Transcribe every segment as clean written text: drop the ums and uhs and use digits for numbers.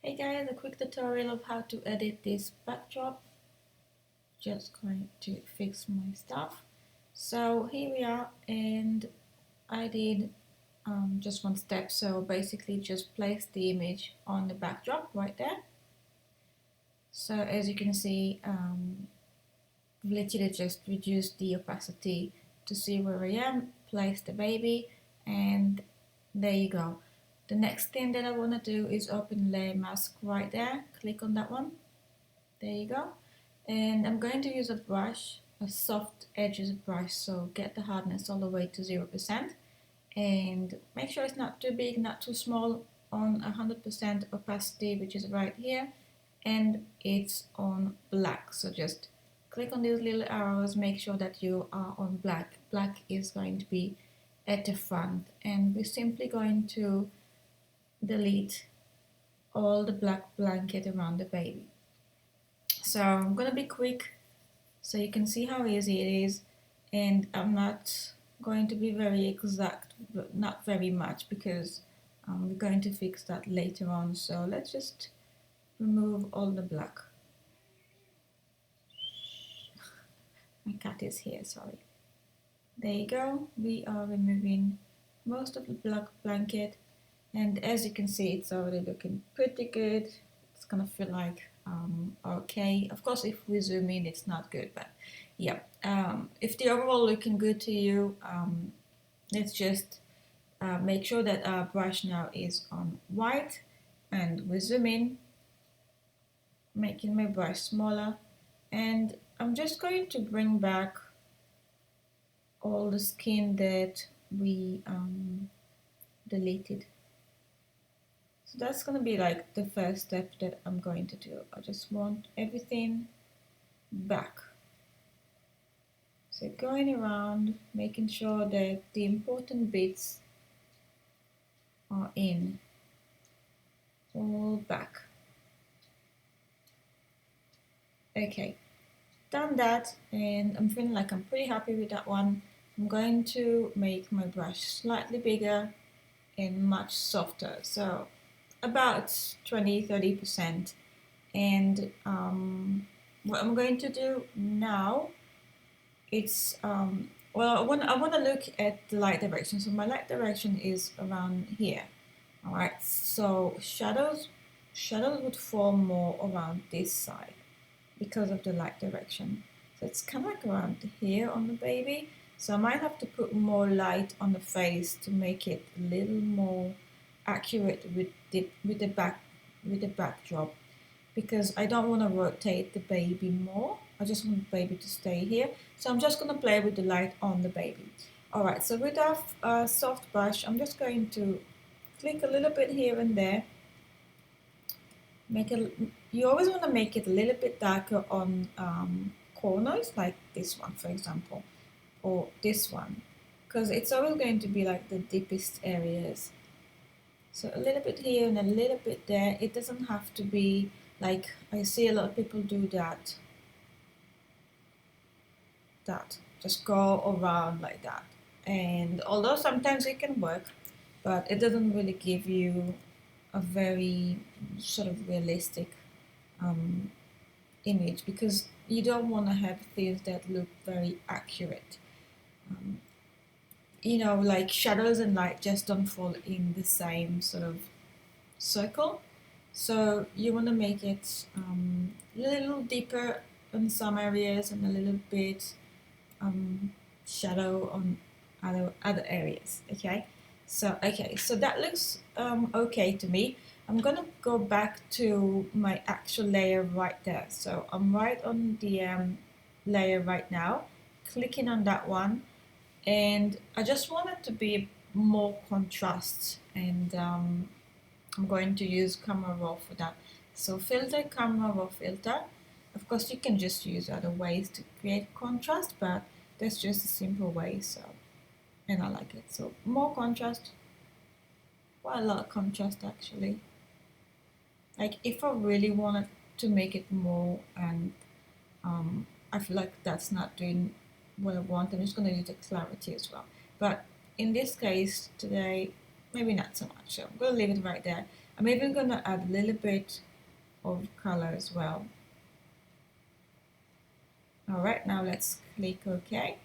Hey guys, a quick tutorial of how to edit this backdrop. Just going to fix my stuff. So here we are, and I did just one step. So basically just place the image on the backdrop right there. So as you can see, literally just reduce the opacity to see where I am, place the baby, and there you go. The next thing that I want to do is open layer mask right there. Click on that one. There you go. And I'm going to use a brush, a soft edges brush, so get the hardness all the way to 0%, and make sure it's not too big, not too small, on 100% opacity, which is right here, and it's on black. So just click on these little arrows, make sure that you are on black. Black is going to be at the front, and we're simply going to delete all the black blanket around the baby. So I'm gonna be quick so you can see how easy it is, and I'm not going to be very exact, but not very much, because we're going to fix that later on. So let's just remove all the black. My cat is here, sorry. There you go, we are removing most of the black blanket, and as you can see, it's already looking pretty good. It's gonna feel like okay. Of course, if we zoom in, it's not good, but yeah. If the overall looking good to you, let's just make sure that our brush now is on white, and we zoom in, making my brush smaller, and I'm just going to bring back all the skin that we deleted. So that's going to be like the first step that I'm going to do. I just want everything back. So going around, making sure that the important bits are in, all back. Okay, done that, and I'm feeling like I'm pretty happy with that one. I'm going to make my brush slightly bigger and much softer, so about 20-30%. And what I'm going to do now, it's well, I want to look at the light direction. So my light direction is around here. All right, so shadows would form more around this side because of the light direction. So it's kind of like around here on the baby. So I might have to put more light on the face to make it a little more accurate with the backdrop, because I don't want to rotate the baby more. I just want the baby to stay here. So I'm just going to play with the light on the baby. Alright, so with our soft brush, I'm just going to click a little bit here and there. You always want to make it a little bit darker on corners, like this one, for example, or this one, because it's always going to be like the deepest areas. So a little bit here and a little bit there. It doesn't have to be like, I see a lot of people do that. Just go around like that. And although sometimes it can work, but it doesn't really give you a very sort of realistic image, because you don't want to have things that look very accurate. You know, like shadows and light just don't fall in the same sort of circle. So you want to make it a little deeper in some areas and a little bit shadow on other areas. Okay, so that looks okay to me. I'm gonna go back to my actual layer right there. So I'm right on the layer right now, clicking on that one, and I just want it to be more contrast, and I'm going to use camera raw for that. So filter, camera raw filter. Of course, you can just use other ways to create contrast, but that's just a simple way. So, and I like it. So more contrast, quite a lot of contrast actually. Like if I really wanted to make it more, and I feel like that's not doing what I want, I'm just going to use the clarity as well. But in this case today, maybe not so much. So I'm going to leave it right there. I'm even going to add a little bit of color as well. Alright, now let's click OK.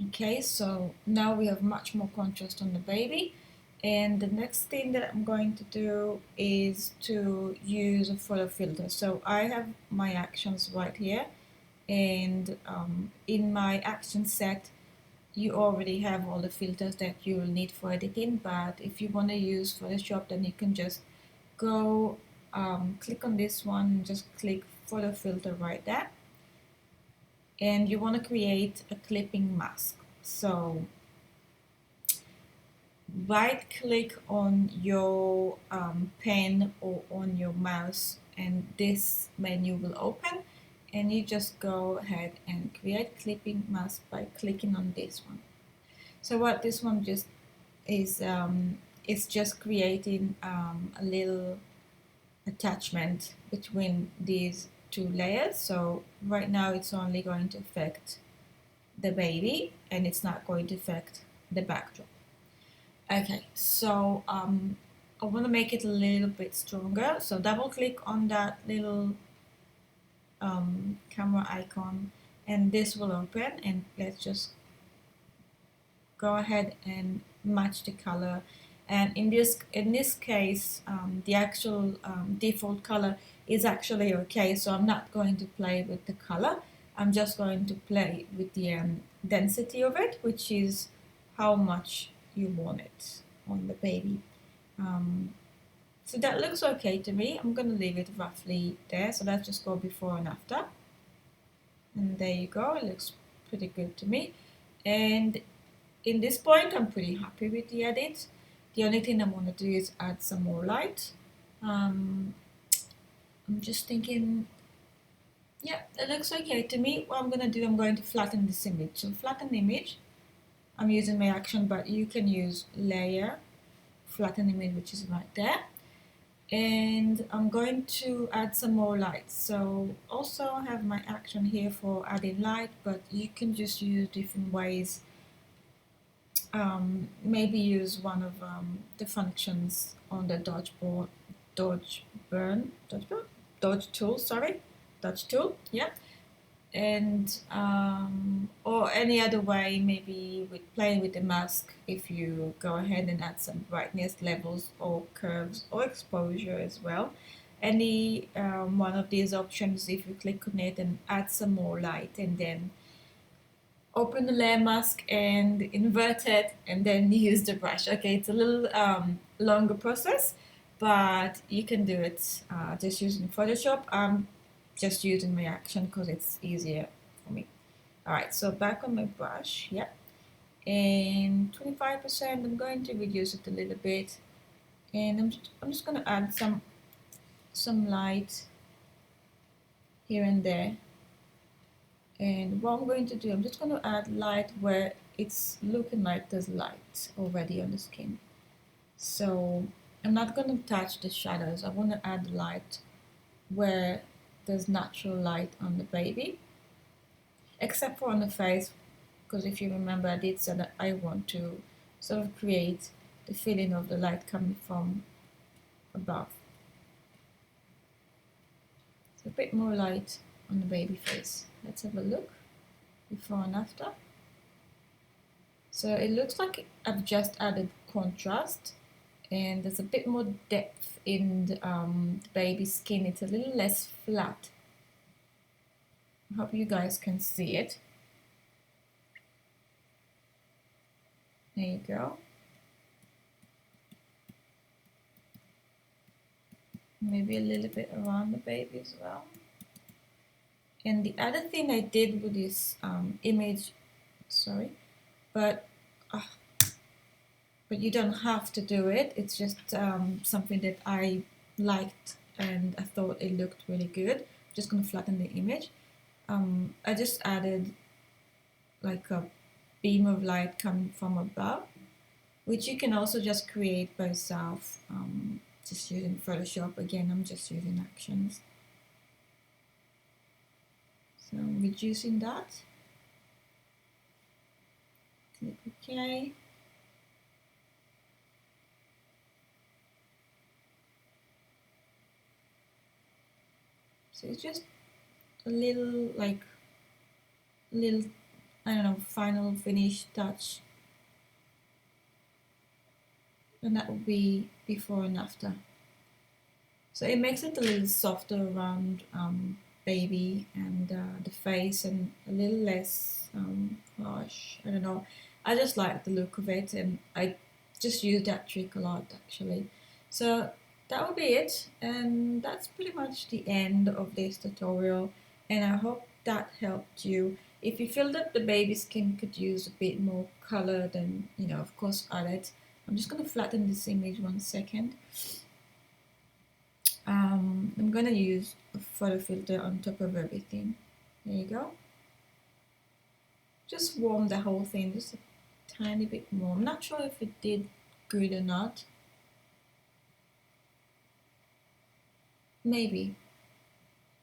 Okay, so now we have much more contrast on the baby. And the next thing that I'm going to do is to use a photo filter. So I have my actions right here, and in my action set you already have all the filters that you will need for editing, but if you want to use Photoshop, then you can just go click on this one and just click photo filter right there, and you want to create a clipping mask. So right click on your pen or on your mouse, and this menu will open, and you just go ahead and create clipping mask by clicking on this one. So what this one just is, it's just creating a little attachment between these two layers. So right now it's only going to affect the baby and it's not going to affect the backdrop. Okay, so I want to make it a little bit stronger. So double click on that little camera icon and this will open, and let's just go ahead and match the color. And in this case, the actual default color is actually okay, so I'm not going to play with the color. I'm just going to play with the density of it, which is how much you want it on the baby. So that looks okay to me. I'm going to leave it roughly there. So let's just go before and after. And there you go. It looks pretty good to me. And in this point, I'm pretty happy with the edit. The only thing I want to do is add some more light. I'm just thinking, yeah, it looks okay to me. What I'm going to do, I'm going to flatten this image. So flatten the image. I'm using my action, but you can use layer, flatten image, which is right there. And I'm going to add some more light. So also I have my action here for adding light, but you can just use different ways. Maybe use one of the functions on the dodge tool, yeah. And or any other way, maybe with playing with the mask, if you go ahead and add some brightness levels or curves or exposure as well. Any one of these options, if you click on it and add some more light, and then open the layer mask and invert it and then use the brush. Okay, it's a little longer process, but you can do it just using Photoshop. I'm just using my action because it's easier for me. Alright, so back on my brush, yeah, and 25%, I'm going to reduce it a little bit, and I'm just going to add some light here and there. And what I'm going to do, I'm just going to add light where it's looking like there's light already on the skin. So I'm not going to touch the shadows. I want to add light where there's natural light on the baby, except for on the face, because if you remember, I did say that I want to sort of create the feeling of the light coming from above. So a bit more light on the baby face. Let's have a look before and after. So it looks like I've just added contrast, and there's a bit more depth in the baby's skin. It's a little less flat. I hope you guys can see it. There you go. Maybe a little bit around the baby as well. And the other thing I did with this image, sorry, but you don't have to do it. It's just something that I liked and I thought it looked really good. I'm just going to flatten the image. I just added like a beam of light coming from above, which you can also just create by yourself, just using Photoshop. Again, I'm just using actions. So I'm reducing that Click OK. So it's just a little like little, I don't know, final finish touch, and that will be before and after. So it makes it a little softer around baby and the face, and a little less harsh. I don't know. I just like the look of it, and I just use that trick a lot actually. So that will be it, and that's pretty much the end of this tutorial, and I hope that helped you. If you feel that the baby skin could use a bit more color, then of course add it. I'm just going to flatten this image 1 second. I'm gonna use a photo filter on top of everything. There you go. Just warm the whole thing just a tiny bit more. I'm not sure if it did good or not. Maybe,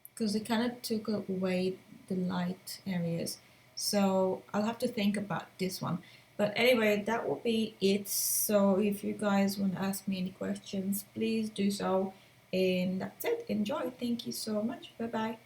because it kind of took away the light areas. So I'll have to think about this one. But anyway, that will be it. So if you guys want to ask me any questions, please do so. And that's it. Enjoy. Thank you so much. Bye bye.